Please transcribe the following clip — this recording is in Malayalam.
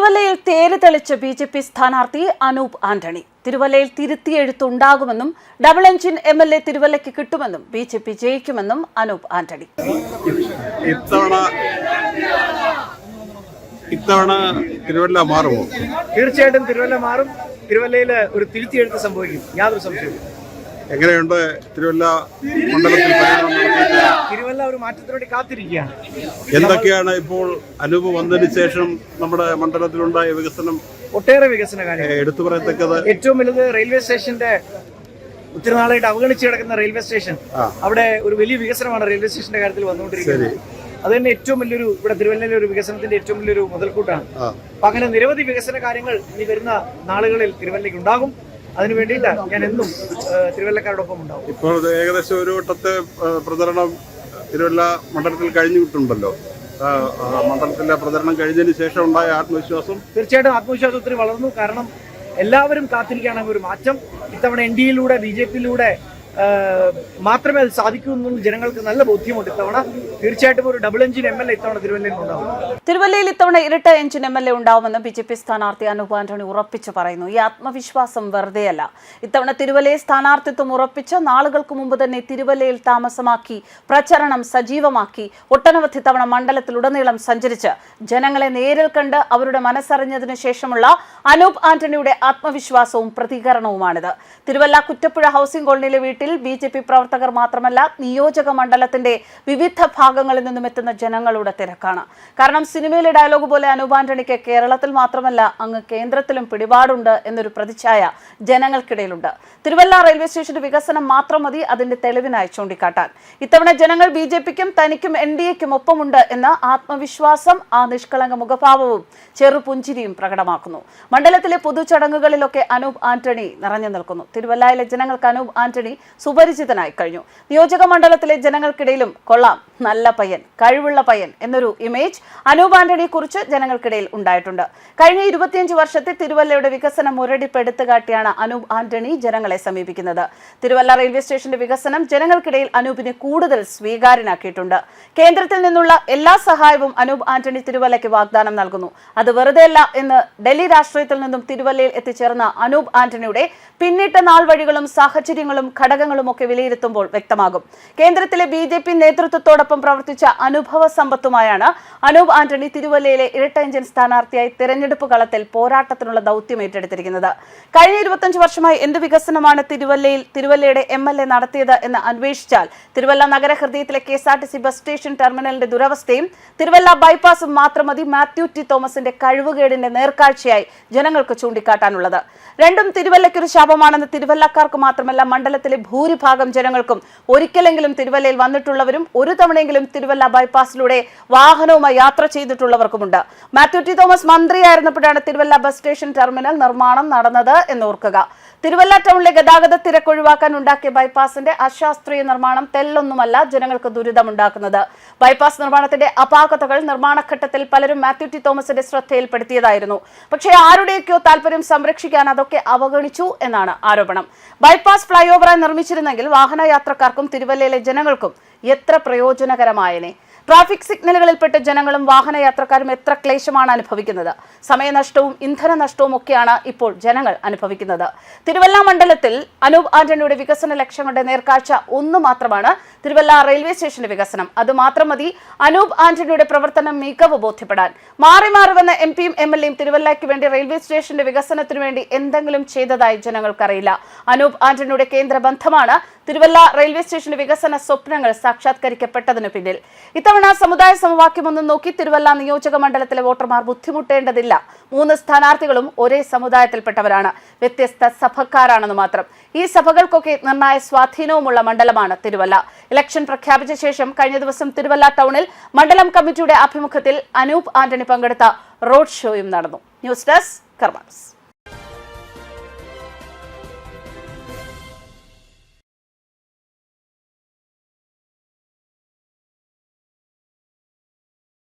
തിരുവല്ലയിൽ തേര് തെളിച്ച ബി.ജെ.പി. സ്ഥാനാർത്ഥി അനൂപ് ആന്റണി. തിരുവല്ലയിൽ തിരുത്തിയെഴുത്തുണ്ടാകുമെന്നും ഡബിൾ എഞ്ചിൻ എം.എൽ.എ. തിരുവല്ലയ്ക്ക് കിട്ടുമെന്നും ബി.ജെ.പി. ജയിക്കുമെന്നും അനൂപ് ആന്റണി. ഇത്തവണ തിരുവല്ല മാറുമോ? തീർച്ചയായിട്ടും തിരുവല്ല മാറും. തിരുവല്ലയിൽ ഒരു തിരുത്തിയെഴുത്ത് സംഭവിക്കും, യാതൊരു സംശയവും. എങ്ങനെയുണ്ട് തിരുവല്ല മണ്ഡലത്തിൽ? തിരുവല്ല ഒരു മാറ്റത്തിന് വേണ്ടി കാത്തിരിക്കുകയാണ്. എന്തൊക്കെയാണ് ഇപ്പോൾ അനൂപ് വന്നതിന് ശേഷം നമ്മുടെ മണ്ഡലത്തിലുണ്ടായ വികസനം? ഒട്ടേറെ വികസന കാര്യങ്ങൾ എടുത്തു പറയത്തക്കത് ഏറ്റവും വലുത് റെയിൽവേ സ്റ്റേഷന്റെ ഒത്തിരി നാളായിട്ട് അവഗണിച്ച് കിടക്കുന്ന റെയിൽവേ സ്റ്റേഷൻ, അവിടെ ഒരു വലിയ വികസനമാണ് റെയിൽവേ സ്റ്റേഷന്റെ കാര്യത്തിൽ വന്നുകൊണ്ടിരിക്കുന്നത്. അത് തന്നെ ഏറ്റവും വലിയൊരു, ഇവിടെ തിരുവല്ലയിലെ ഒരു വികസനത്തിന്റെ ഏറ്റവും വലിയൊരു മുതൽക്കൂട്ടാണ്. അപ്പൊ അങ്ങനെ നിരവധി വികസന കാര്യങ്ങൾ ഇനി വരുന്ന നാളുകളിൽ തിരുവല്ലയ്ക്ക് ഉണ്ടാകും. അതിനു വേണ്ടിയിട്ട് ഞാൻ എന്നും തിരുവല്ലക്കാരോടൊപ്പം ഉണ്ടാവും. ഇപ്പോൾ ഏകദേശം ഒരു വട്ടത്തെ പ്രചരണം തിരുവല്ല മണ്ഡലത്തിൽ കഴിഞ്ഞിട്ടുണ്ടല്ലോ. മണ്ഡലത്തിലെ പ്രചരണം കഴിഞ്ഞതിന് ശേഷം ഉണ്ടായ ആത്മവിശ്വാസം? തീർച്ചയായിട്ടും ആത്മവിശ്വാസം ഒത്തിരി വളർന്നു. കാരണം എല്ലാവരും കാത്തിരിക്കുകയാണ് ഒരു മാറ്റം. ഇത്തവണ NDA-യിലൂടെ BJP-യിലൂടെ മാത്രമേ അത് സാധിക്കൂ എന്നുള്ള ജനങ്ങൾക്ക് നല്ല ബോധ്യമുണ്ട്. ഇത്തവണ തീർച്ചയായിട്ടും ഒരു ഡബിൾ എഞ്ചിൻ എം.എൽ.എ. ഇത്തവണ തിരുവല്ലയിൽ ഉണ്ടാവും. തിരുവല്ലയിൽ ഇത്തവണ ഇരട്ട എഞ്ചിൻ എം.എൽ.എ. ഉണ്ടാവുമെന്ന് ബി.ജെ.പി. സ്ഥാനാർത്ഥി അനൂപ് ആന്റണി ഉറപ്പിച്ചു പറയുന്നു. ഈ ആത്മവിശ്വാസം വെറുതെയല്ല. ഇത്തവണ തിരുവല്ലയിൽ സ്ഥാനാർത്ഥിത്വം ഉറപ്പിച്ച് നാളുകൾക്ക് മുമ്പ് തന്നെ തിരുവല്ലയിൽ താമസമാക്കി പ്രചരണം സജീവമാക്കി ഒട്ടനവധി തവണ മണ്ഡലത്തിലുടനീളം സഞ്ചരിച്ച് ജനങ്ങളെ നേരിൽ കണ്ട് അവരുടെ മനസ്സറിഞ്ഞതിനു ശേഷമുള്ള അനൂപ് ആന്റണിയുടെ ആത്മവിശ്വാസവും പ്രതികരണവുമാണിത്. തിരുവല്ല കുറ്റപ്പുഴ ഹൗസിംഗ് കോളനിയിലെ വീട്ടിൽ ബി.ജെ.പി. പ്രവർത്തകർ മാത്രമല്ല, നിയോജക മണ്ഡലത്തിന്റെ വിവിധ ഭാഗങ്ങളിൽ നിന്നും എത്തുന്ന ജനങ്ങളുടെ തിരക്കാണ്. കാരണം സിനിമയിലെ ഡയലോഗ് പോലെ അനൂപ് ആന്റണിക്ക് കേരളത്തിൽ മാത്രമല്ല അങ്ങ് കേന്ദ്രത്തിലും പിടിപാടുണ്ട് എന്നൊരു പ്രതിച്ഛായ ജനങ്ങൾക്കിടയിലുണ്ട്. തിരുവല്ല റെയിൽവേ സ്റ്റേഷന്റെ വികസനം മാത്രം മതി അതിന്റെ തെളിവിനായി ചൂണ്ടിക്കാട്ടാൻ. ഇത്തവണ ജനങ്ങൾ ബി.ജെ.പിക്കും തനിക്കും NDA-യ്ക്കും ഒപ്പമുണ്ട് എന്ന ആത്മവിശ്വാസം ആ നിഷ്കളങ്ക മുഖഭാവവും ചെറുപുഞ്ചിരിയും പ്രകടമാക്കുന്നു. മണ്ഡലത്തിലെ പൊതുചടങ്ങുകളിലൊക്കെ അനൂപ് ആന്റണി നിറഞ്ഞു നിൽക്കുന്നു. തിരുവല്ലയിലെ ജനങ്ങൾക്ക് അനൂപ് ആന്റണി സുപരിചിതനായി കഴിഞ്ഞു. നിയോജക മണ്ഡലത്തിലെ ജനങ്ങൾക്കിടയിലും കൊള്ളാം, നല്ല പയ്യൻ, കഴിവുള്ള പയ്യൻ എന്നൊരു ഇമേജ് അനൂപ് ആന്റണിയെ കുറിച്ച് ജനങ്ങൾക്കിടയിൽ ഉണ്ടായിട്ടുണ്ട്. കഴിഞ്ഞ 25 വർഷത്തെ തിരുവല്ലയുടെ വികസനം മുരടിപ്പെടുത്തു കാട്ടിയാണ് അനൂപ് ആന്റണി ജനങ്ങളെ സമീപിക്കുന്നത്. തിരുവല്ല റെയിൽവേ സ്റ്റേഷന്റെ വികസനം ജനങ്ങൾക്കിടയിൽ അനൂപിനെ കൂടുതൽ സ്വീകാര്യനാക്കിയിട്ടുണ്ട്. കേന്ദ്രത്തിൽ നിന്നുള്ള എല്ലാ സഹായവും അനൂപ് ആന്റണി തിരുവല്ലയ്ക്ക് വാഗ്ദാനം നൽകുന്നു. അത് വെറുതെയല്ല എന്ന് ഡൽഹി രാഷ്ട്രീയത്തിൽ നിന്നും തിരുവല്ലയിൽ എത്തിച്ചേർന്ന അനൂപ് ആന്റണിയുടെ പിന്നിട്ട നാൾ വഴികളും സാഹചര്യങ്ങളും ഘടകങ്ങളും ഒക്കെ വിലയിരുത്തുമ്പോൾ വ്യക്തമാകും. കേന്ദ്രത്തിലെ BJP നേതൃത്വത്തോടൊപ്പം പ്രവർത്തിച്ച അനുഭവ സമ്പത്തുമായാണ് അനൂപ് ആന്റണി തിരുവല്ലയിലെ ഇരട്ട എഞ്ചിൻ സ്ഥാനാർത്ഥിയായി തെരഞ്ഞെടുപ്പ് കളത്തിൽ പോരാട്ടത്തിനുള്ള ദൗത്യം ഏറ്റെടുത്തിരിക്കുന്നത്. കഴിഞ്ഞ 25 വർഷമായി എന്ത് വികസനമാണ് തിരുവല്ലയുടെ MLA നടത്തിയത് എന്ന് അന്വേഷിച്ചാൽ തിരുവല്ല നഗരഹൃദയത്തിലെ KSRTC ബസ് സ്റ്റേഷൻ ടെർമിനലിന്റെ ദുരവസ്ഥയും തിരുവല്ല ബൈപ്പാസും മാത്രം മതി മാത്യു ടി തോമസിന്റെ കഴിവുകേടിന്റെ നേർക്കാഴ്ചയായി ജനങ്ങൾക്ക് ചൂണ്ടിക്കാട്ടാനുള്ളത്. രണ്ടും തിരുവല്ലയ്ക്കൊരു ശാപമാണെന്ന് തിരുവല്ലക്കാർക്ക് മാത്രമല്ല മണ്ഡലത്തിലെ ഭൂരിഭാഗം ജനങ്ങൾക്കും ഒരിക്കലെങ്കിലും തിരുവല്ലയിൽ വന്നിട്ടുള്ളവരും ഒരു തവണയെങ്കിലും തിരുവല്ല ബൈപ്പാസിലൂടെ വാഹനവുമായി യാത്ര ചെയ്തിട്ടുള്ളവർക്കുമുണ്ട്. മാത്യു ടി തോമസ് മന്ത്രിയായിരുന്നപ്പോഴാണ് തിരുവല്ല ബസ് സ്റ്റേഷൻ ടെർമിനൽ നിർമ്മാണം നടന്നത് എന്നോർക്കുക. തിരുവല്ല ടൗണിലെ ഗതാഗത തിരക്ക് ഒഴിവാക്കാൻ ഉണ്ടാക്കിയ ബൈപ്പാസിന്റെ അശാസ്ത്രീയ നിർമ്മാണം തെല്ലൊന്നുമല്ല ജനങ്ങൾക്ക് ദുരിതമുണ്ടാക്കുന്നത്. ബൈപ്പാസ് നിർമ്മാണത്തിന്റെ അപാകതകൾ നിർമ്മാണഘട്ടത്തിൽ പലരും മാത്യു ടി തോമസിന്റെ ശ്രദ്ധയിൽപ്പെടുത്തിയതായിരുന്നു. പക്ഷേ ആരുടെയൊക്കെയോ താല്പര്യം സംരക്ഷിക്കാൻ അതൊക്കെ അവഗണിച്ചു എന്നാണ് ആരോപണം. ബൈപ്പാസ് ഫ്ലൈ ഓവറായി നിർമ്മിച്ചിരുന്നെങ്കിൽ വാഹനയാത്രക്കാർക്കും തിരുവല്ലയിലെ ജനങ്ങൾക്കും എത്ര പ്രയോജനകരമായനെ. ട്രാഫിക് സിഗ്നലുകളിൽപ്പെട്ട് ജനങ്ങളും വാഹനയാത്രക്കാരും എത്ര ക്ലേശമാണ് അനുഭവിക്കുന്നത്. സമയനഷ്ടവും ഇന്ധനനഷ്ടവും ഒക്കെയാണ് ഇപ്പോൾ ജനങ്ങൾ അനുഭവിക്കുന്നത്. തിരുവല്ല മണ്ഡലത്തിൽ അനൂപ് ആന്റണിയുടെ വികസന ലക്ഷ്യങ്ങളുടെ നേർക്കാഴ്ച ഒന്ന് മാത്രമാണ് തിരുവല്ല റെയിൽവേ സ്റ്റേഷന്റെ വികസനം. അത് മാത്രം മതി അനൂപ് ആന്റണിയുടെ പ്രവർത്തനം മികവ് ബോധ്യപ്പെടാൻ. മാറി മാറി വന്ന MP-യും MLA-യും തിരുവല്ലയ്ക്ക് വേണ്ടി റെയിൽവേ സ്റ്റേഷന്റെ വികസനത്തിനു വേണ്ടി എന്തെങ്കിലും ചെയ്തതായി ജനങ്ങൾക്കറിയില്ല. അനൂപ് ആന്റണിയുടെ കേന്ദ്ര ബന്ധമാണ് തിരുവല്ല റെയിൽവേ സ്റ്റേഷന്റെ വികസന സ്വപ്നങ്ങൾ സാക്ഷാത്കരിക്കപ്പെട്ടതിന് പിന്നിൽ. ഇത്തവണ സമുദായ സമവാക്യമൊന്നും നോക്കി തിരുവല്ല നിയോജക മണ്ഡലത്തിലെ വോട്ടർമാർ ബുദ്ധിമുട്ടേണ്ടതില്ല. 3 സ്ഥാനാർത്ഥികളും ഒരേ സമുദായത്തിൽപ്പെട്ടവരാണ്, വ്യത്യസ്ത സഭക്കാരാണെന്ന് മാത്രം. ഈ സഭകൾക്കൊക്കെ നിർണായ സ്വാധീനവുമുള്ള മണ്ഡലമാണ് തിരുവല്ല. ഇലക്ഷൻ പ്രഖ്യാപിച്ച ശേഷം കഴിഞ്ഞ ദിവസം തിരുവല്ല ടൗണിൽ മണ്ഡലം കമ്മിറ്റിയുടെ ആഭിമുഖ്യത്തിൽ അനൂപ് ആന്റണി പങ്കെടുത്ത റോഡ് ഷോയും നടന്നു. ന്യൂസ് ഡെസ്ക് കർമ്മ.